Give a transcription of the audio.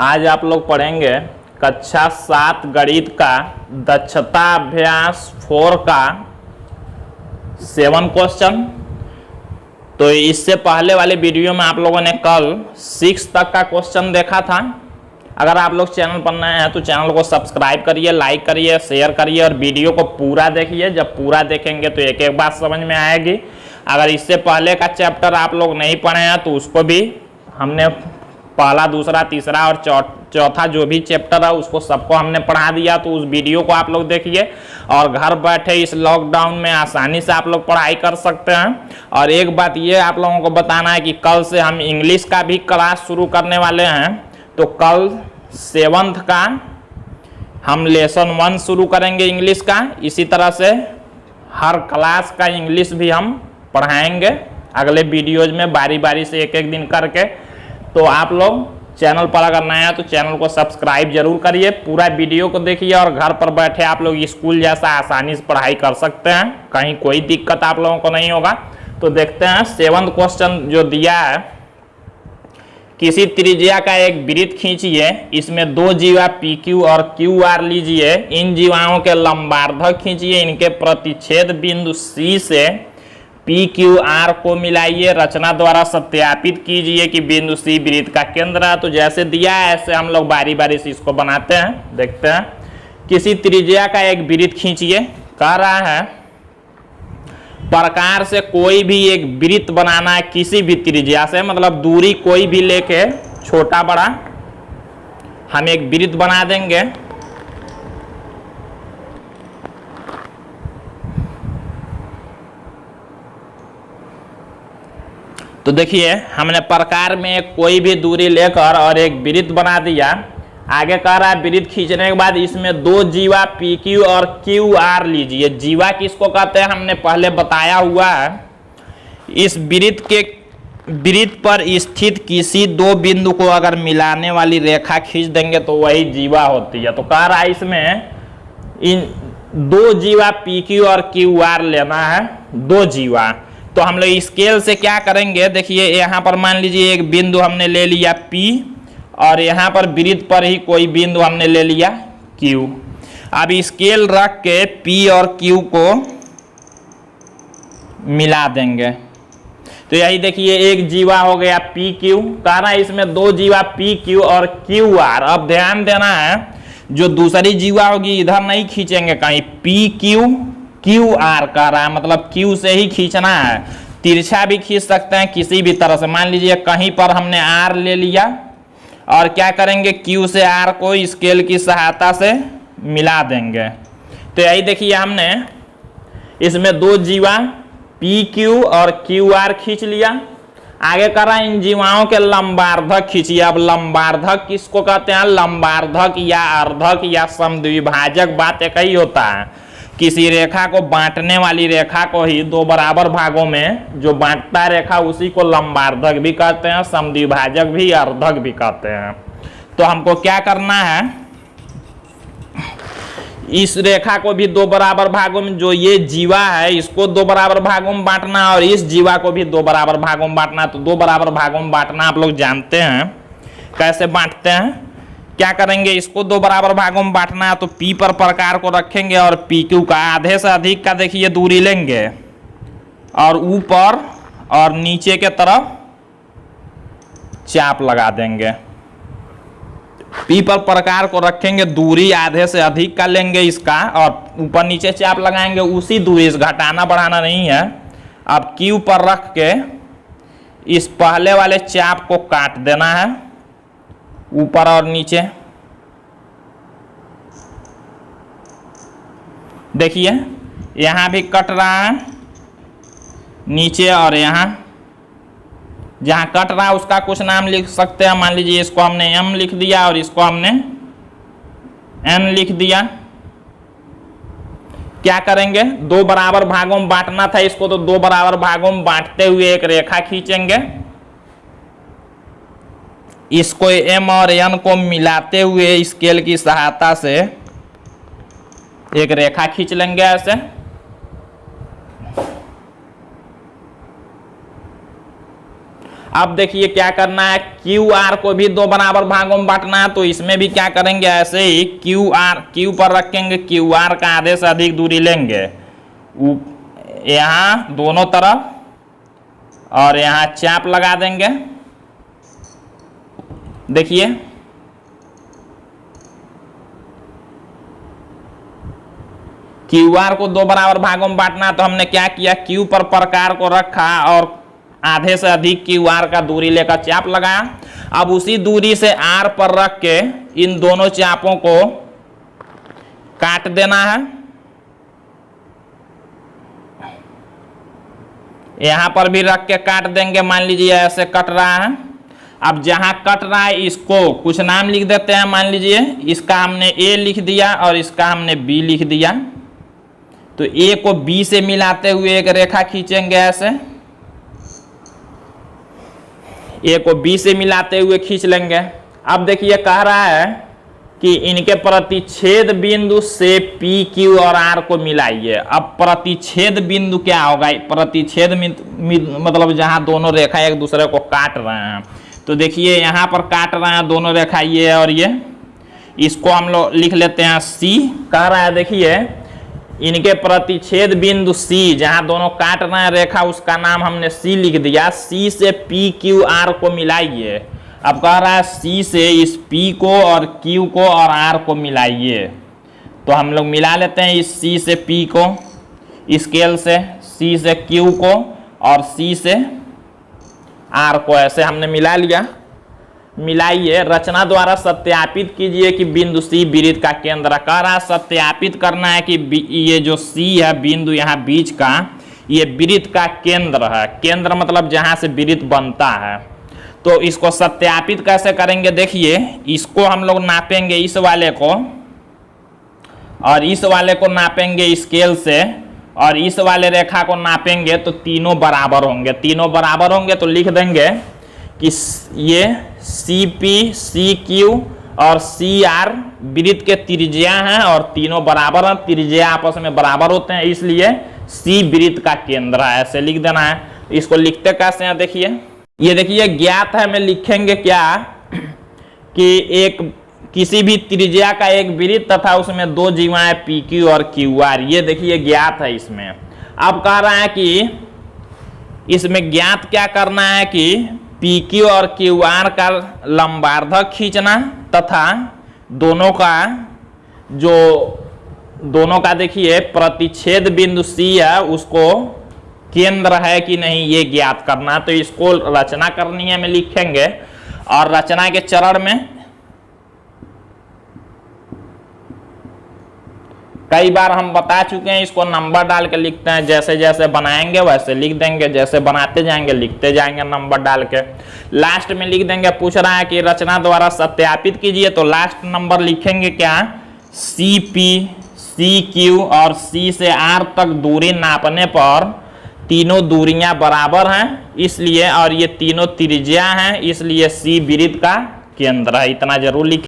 आज आप लोग पढ़ेंगे कक्षा 7 गणित का दक्षता अभ्यास 4 का 7 क्वेश्चन। तो इससे पहले वाले वीडियो में आप लोगों ने कल 6 तक का क्वेश्चन देखा था। अगर आप लोग चैनल पर नए हैं तो चैनल को सब्सक्राइब करिए, लाइक करिए, शेयर करिए और वीडियो को पूरा देखिए। जब पूरा देखेंगे तो एक एक बात समझ में आएगी। अगर इससे पहले का चैप्टर आप लोग नहीं पढ़े हैं तो उसको भी हमने पहला, दूसरा, तीसरा और चौथा जो भी चैप्टर है उसको सबको हमने पढ़ा दिया। तो उस वीडियो को आप लोग देखिए और घर बैठे इस लॉकडाउन में आसानी से आप लोग पढ़ाई कर सकते हैं। और एक बात ये आप लोगों को बताना है कि कल से हम इंग्लिश का भी क्लास शुरू करने वाले हैं। तो कल 7th का हम लेसन 1 शुरू करेंगे इंग्लिश का। इसी तरह से हर क्लास का इंग्लिश भी हम पढ़ाएंगे अगले वीडियोज में बारी बारी से एक एक दिन करके। तो आप लोग चैनल पर अगर नया है तो चैनल को सब्सक्राइब जरूर करिए, पूरा वीडियो को देखिए और घर पर बैठे आप लोग स्कूल जैसा आसानी से पढ़ाई कर सकते हैं। कहीं कोई दिक्कत आप लोगों को नहीं होगा। तो देखते हैं 7th क्वेश्चन जो दिया है। किसी त्रिज्या का एक वृत्त खींचिए, इसमें 2 जीवा PQ और QR लीजिए। इन जीवाओं के लंबार्धक खींचिए, इनके प्रतिच्छेद बिंदु C से PQR को मिलाइए। रचना द्वारा सत्यापित कीजिए कि बिंदु C वृत्त का केंद्र है। तो जैसे दिया है ऐसे हम लोग बारी बारी से इसको बनाते हैं। देखते हैं, किसी त्रिज्या का एक वृत्त खींचिए। कह रहा है प्रकार से कोई भी एक वृत्त बनाना है किसी भी त्रिज्या से, मतलब दूरी कोई भी लेके छोटा बड़ा हम एक वृत्त बना देंगे। तो देखिए हमने प्रकार में कोई भी दूरी लेकर और एक वृत्त बना दिया। आगे कह रहा है वृत्त खींचने के बाद इसमें 2 जीवा PQ और QR लीजिए। जीवा किसको कहते हैं हमने पहले बताया हुआ है। इस वृत्त पर स्थित किसी 2 बिंदु को अगर मिलाने वाली रेखा खींच देंगे तो वही जीवा होती है। तो कह रहा है इसमें इन 2 जीवा PQ और QR लेना है, 2 जीवा। तो हम लोग स्केल से क्या करेंगे, देखिए यहाँ पर मान लीजिए एक बिंदु हमने ले लिया P और यहाँ पर वृत्त पर ही कोई बिंदु हमने ले लिया Q। अब स्केल रख के P और Q को मिला देंगे। तो यही देखिए एक जीवा हो गया PQ। कह रहा है इसमें 2 जीवा PQ और QR। अब ध्यान देना है जो दूसरी जीवा होगी इधर नहीं खींचेंगे कहीं, PQ QR कह रहा है, मतलब Q से ही खींचना है। तिरछा भी खींच सकते हैं किसी भी तरह से। मान लीजिए कहीं पर हमने R ले लिया और क्या करेंगे Q से R को स्केल की सहायता से मिला देंगे। तो यही देखिए हमने इसमें 2 जीवा PQ और QR खींच लिया। आगे कर रहा है इन जीवाओं के लंबार्धक खींचिए। अब लंबार्धक किसको कहते हैं, लंबार्धक या अर्धक या समद्विभाजक बात एक ही होता है। किसी रेखा को बांटने वाली रेखा को ही 2 बराबर भागों में जो बांटता रेखा उसी को लंबार्धक भी कहते हैं, समद्विभाजक भी, अर्धक भी कहते हैं। तो हमको क्या करना है, इस रेखा को भी 2 बराबर भागों में, जो ये जीवा है इसको 2 बराबर भागों में बांटना और इस जीवा को भी 2 बराबर भागों में बांटना। तो 2 बराबर भागों में बांटना आप लोग जानते हैं कैसे बांटते हैं। क्या करेंगे, इसको 2 बराबर भागों में बांटना है तो P पर प्रकार को रखेंगे और PQ का आधे से अधिक का देखिए दूरी लेंगे और ऊपर और नीचे के तरफ चाप लगा देंगे। P पर प्रकार को रखेंगे, दूरी आधे से अधिक का लेंगे इसका और ऊपर नीचे चाप लगाएंगे उसी दूरी से, घटाना बढ़ाना नहीं है। अब Q पर रख के इस पहले वाले चाप को काट देना है ऊपर और नीचे। देखिए यहाँ भी कट रहा है नीचे और यहाँ जहाँ कट रहा है उसका कुछ नाम लिख सकते हैं। मान लीजिए इसको हमने M लिख दिया और इसको हमने N लिख दिया। क्या करेंगे, 2 बराबर भागों में बांटना था इसको, तो 2 बराबर भागों में बांटते हुए एक रेखा खींचेंगे। इसको M और N को मिलाते हुए स्केल की सहायता से एक रेखा खींच लेंगे ऐसे। अब देखिए क्या करना है, क्यू आर को भी दो बराबर भागों में बांटना है। तो इसमें भी क्या करेंगे, ऐसे ही क्यू पर रखेंगे, क्यू आर का आधे से अधिक दूरी लेंगे यहाँ दोनों तरफ और यहाँ चाप लगा देंगे। देखिए क्यू आर को दो बराबर भागों में बांटना, तो हमने क्या किया, क्यू पर प्रकार को रखा और आधे से अधिक क्यू आर का दूरी लेकर चाप लगाया। अब उसी दूरी से आर पर रख के इन दोनों चापों को काट देना है। यहां पर भी रख के काट देंगे, मान लीजिए ऐसे कट रहा है। अब जहां कट रहा है इसको कुछ नाम लिख देते हैं, मान लीजिए इसका हमने ए लिख दिया और इसका हमने बी लिख दिया। तो ए को बी से मिलाते हुए एक रेखा खींचेंगे ऐसे, ए को बी से मिलाते हुए खींच लेंगे। अब देखिए कह रहा है कि इनके प्रतिच्छेद बिंदु से पी क्यू और आर को मिलाइए। अब प्रतिच्छेद बिंदु क्या होगा, प्रतिच्छेद मतलब जहां दोनों रेखा एक दूसरे को काट रहे हैं। तो देखिए यहां पर काट रहे हैं दोनों रेखा, ये और ये, इसको हम लोग लिख लेते हैं सी। कह रहा है देखिए इनके प्रतिच्छेद बिंदु सी, जहां दोनों काट रहे हैं रेखा, उसका नाम हमने सी लिख दिया। सी से पी क्यू आर को मिलाइए। अब कह रहा है सी से इस पी को और क्यू को और आर को मिलाइए। तो हम लोग मिला लेते हैं इस सी से पी को स्केल से, सी से क्यू को और सी से आर को, ऐसे हमने मिला लिया। मिलाइए, रचना द्वारा सत्यापित कीजिए कि बिंदु सी वृत्त का केंद्र। कह रहा है सत्यापित करना है कि ये जो सी है बिंदु यहाँ बीच का, ये वृत्त का केंद्र है। केंद्र मतलब जहां से वृत्त बनता है। तो इसको सत्यापित कैसे करेंगे, देखिए इसको हम लोग नापेंगे, इस वाले को और इस वाले को नापेंगे स्केल से और इस वाले रेखा को नापेंगे, तो तीनों बराबर होंगे। तीनों बराबर होंगे तो लिख देंगे कि ये सी पी सी क्यू और सी आर वृत्त के त्रिज्या हैं और तीनों बराबर हैं, त्रिज्या आपस में बराबर होते हैं, इसलिए सी वृत्त का केंद्र है। ऐसे लिख देना है। इसको लिखते कैसे हैं, देखिए ये देखिए ज्ञात है में लिखेंगे क्या कि एक किसी भी त्रिज्या का एक वृत्त तथा उसमें दो जीवाएं पी क्यू और क्यू आर, ये देखिए ज्ञात है इसमें। अब कह रहा है कि इसमें ज्ञात क्या करना है कि पी क्यू और क्यू आर का लंबार्धक खींचना तथा दोनों का देखिए प्रतिच्छेद बिंदु सी है उसको केंद्र है कि नहीं ये ज्ञात करना। तो इसको रचना करनी है में लिखेंगे और रचना के चरण में कई बार हम बता चुके हैं, इसको नंबर डाल के लिखते हैं। जैसे जैसे बनाएंगे वैसे लिख देंगे, जैसे बनाते जाएंगे लिखते जाएंगे नंबर डाल के। लास्ट में लिख देंगे, पूछ रहा है कि रचना द्वारा सत्यापित कीजिए, तो लास्ट नंबर लिखेंगे क्या, सी पी सी क्यू और सी से आर तक दूरी नापने पर तीनों दूरियां बराबर हैं इसलिए, और ये तीनों त्रिज्या हैं इसलिए सी वृत्त का केंद्र है। इतना जरूर लिखें।